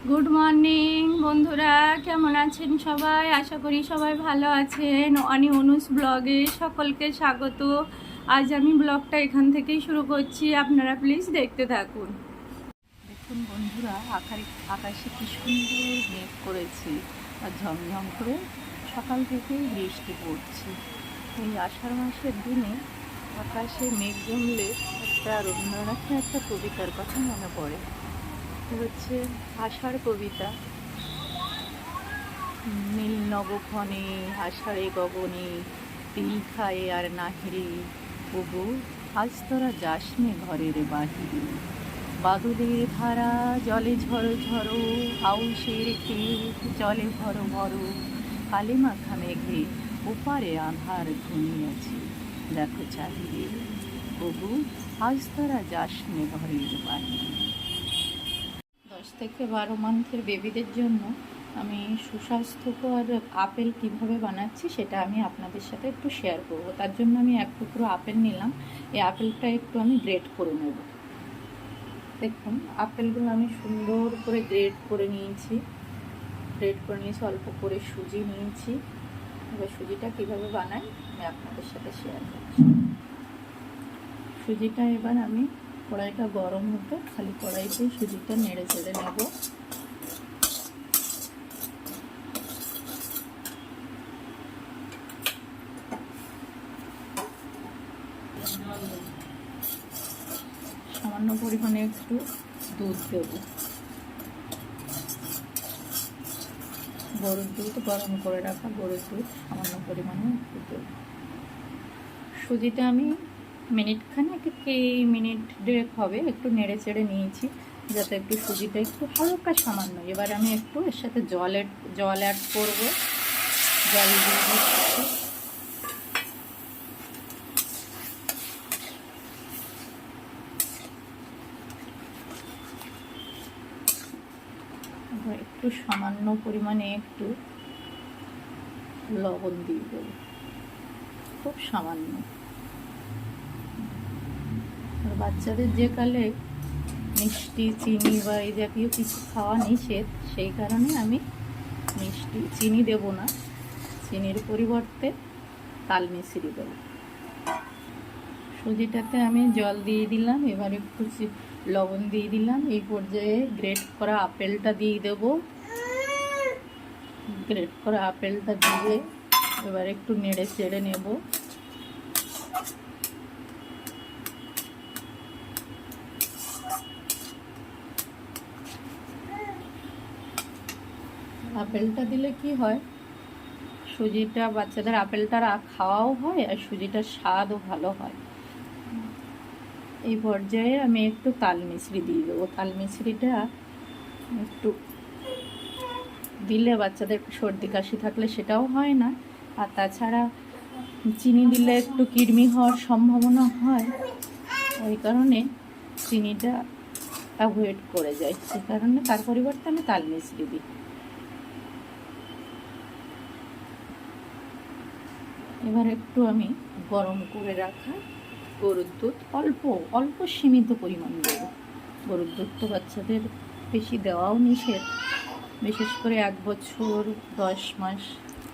Good morning বন্ধুরা, কেমন আছেন সবাই? আশা করি সবাই ভালো আছেন। অনি অনুস ব্লগে সকলকে স্বাগত। আজ আমি ব্লগটা এখান থেকেই শুরু করছি, আপনারা প্লিজ দেখতে থাকুন। দেখুন বন্ধুরা, আকাশে কি সুন্দর মেঘ করেছে আর ঝমঝম করে সকাল থেকেই বৃষ্টি পড়ছে। এই আষাঢ় মাসের দিনে আকাশে মেঘ জমলে একটা রবীন্দ্রনাথের একটা কবিতার কথা মনে পড়ে। হচ্ছে আষাঢ় কবিতা। নীল নবক্ষণে আষাঢ়ে গগনে তিল খায়ে আর নাহিরে, ওগো আজ তোরা যাসনে ঘরের বাহিরে। বাদলের ধারা জলে ঝরো ঝরো, আউশের ক্ষেত জলে ভরো ভরো, কালি মাখা মেঘে ওপারে আধার ঘনিয়েছে, দেখো চাহিরে, ওগো আজ তোরা যাসনে ঘরের বাহিরে। 10 থেকে 12 মান্থের বেবিদের জন্য আমি সুস্বাস্থ্যকর আপেল কিভাবে বানাচ্ছি সেটা আমি আপনাদের সাথে একটু শেয়ার করব। তার জন্য আমি এক টুকরো আপেল নিলাম। এই আপেলটা একটু আমি গ্রেট করে নেব। দেখুন, আপেলগুলো আমি সুন্দর করে গ্রেট করে নিয়েছি। অল্প করে সুজি নিয়েছি। এবার সুজিটা কিভাবে বানাই আমি আপনাদের সাথে শেয়ার করছি। সুজিটা এবার আমি কড়াইটা গরম হতে খালি কড়াইতেই সুজিটা নেড়ে চেড়ে নেব। সামান্য পরিমাণে একটু দুধ দেব। গরুর দুধ, গরম করে রাখা গরুর দুধ সামান্য পরিমাণে একটু দেব। সুজিটা আমি মিনিটখানেক, মিনিট দেড়েক হবে একটু নেড়ে চেড়ে নিয়েছি, যাতে একটু সুজিটা একটু হালকা সামান্য। এবার আমি একটু এর সাথে জল অ্যাড করব। জল দিয়ে দিচ্ছি। একটু সামান্য পরিমাণে একটু লবণ দিয়ে দেব, খুব সামান্য। বাচ্চাদের যে কালে মিষ্টি, চিনি বা এই জাতীয় কিছু খাওয়া নিষেধ, সেই কারণে আমি চিনি দেব না। চিনির পরিবর্তে তাল মিছরি দেব। সুজিটাতে আমি জল দিয়ে দিলাম, এবার একটু লবণ দিয়ে দিলাম। এই পর্যায়ে গ্রেট করা আপেলটা দিয়ে দেব। গ্রেট করা আপেলটা দিয়ে এবার একটু নেড়ে চেড়ে নেব। আপেলটা দিলে কি হয়, সুজিটা বাচ্চাদের আপেলটা খাওয়াও হয় আর সুজিটার স্বাদও ভালো হয়। এই পর্যায়ে আমি একটু তাল মিছরি দিয়ে দেবো। তাল মিছরিটা একটু দিলে বাচ্চাদের সর্দি কাশি থাকলে সেটাও হয় না, আর তাছাড়া চিনি দিলে একটু কৃমি হওয়ার সম্ভাবনা হয়, ওই কারণে চিনিটা অ্যাভয়েড করে যায়। সে কারণে তার পরিবর্তে আমি তাল মিছরি দিই। এবার একটু আমি গরম করে রাখা গরুর দুধ অল্প সীমিত পরিমাণ দেবো। গরুর দুধ তো বাচ্চাদের বেশি দেওয়াও নিষেধ, বিশেষ করে 1 বছর 10 মাস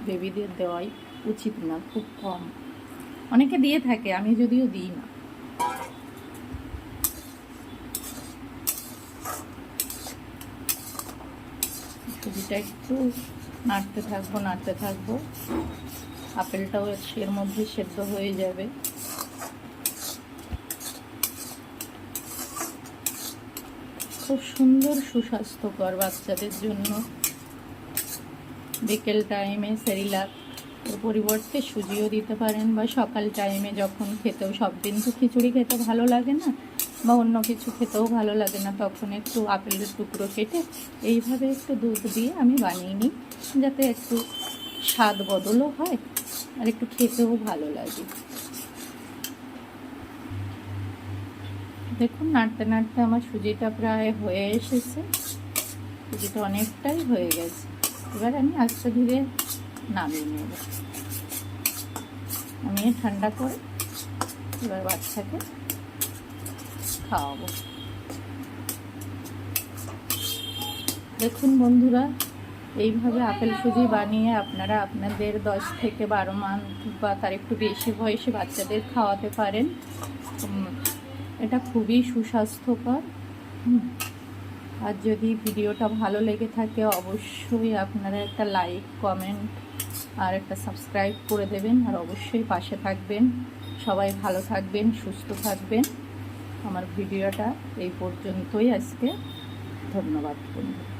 বেবিদের দেওয়াই উচিত না, খুব কম। অনেকে দিয়ে থাকে, আমি যদিও দিই না। সুজিটা একটু নাড়তে থাকবো। আপেলটাও এর মধ্যে সেদ্ধ হয়ে যাবে। খুব সুন্দর সুস্বাস্থ্যকর বাচ্চাদের জন্য। বিকেল টাইমে সেরিলাক এর পরিবর্তে সুজিও দিতে পারেন, বা সকাল টাইমে যখন খেতেও, সব দিন তো খিচুড়ি খেতে ভালো লাগে না বা অন্য কিছু খেতেও ভালো লাগে না, তখন একটু আপেলের টুকরো কেটে এইভাবে একটু দুধ দিয়ে আমি বানিয়ে নিই, যাতে একটু স্বাদ বদলও হয় আর একটু খেতেও ভালো লাগে। দেখুন, নাড়তে নাড়তে আমার সুজিটা প্রায় হয়ে এসেছে। সুজিটা অনেকটাই হয়ে গেছে। এবার আমি আস্তে ধীরে নামিয়ে নেব। নামিয়ে ঠান্ডা করে এবার বাচ্চাকে খাওয়াবো। দেখুন বন্ধুরা, এইভাবে আপেল সুজি বানিয়ে আপনারা আপনাদের 10 থেকে 12 মান্থ বা তার একটু বেশি বয়সী বাচ্চাদের খাওয়াতে পারেন। এটা খুবই সুস্বাস্থ্যকর। আর যদি ভিডিওটা ভালো লেগে থাকে অবশ্যই আপনারা একটা লাইক, কমেন্ট আর একটা সাবস্ক্রাইব করে দেবেন। আর অবশ্যই পাশে থাকবেন। সবাই ভালো থাকবেন, সুস্থ থাকবেন। আমার ভিডিওটা এই পর্যন্তই আজকে। ধন্যবাদ বন্ধু।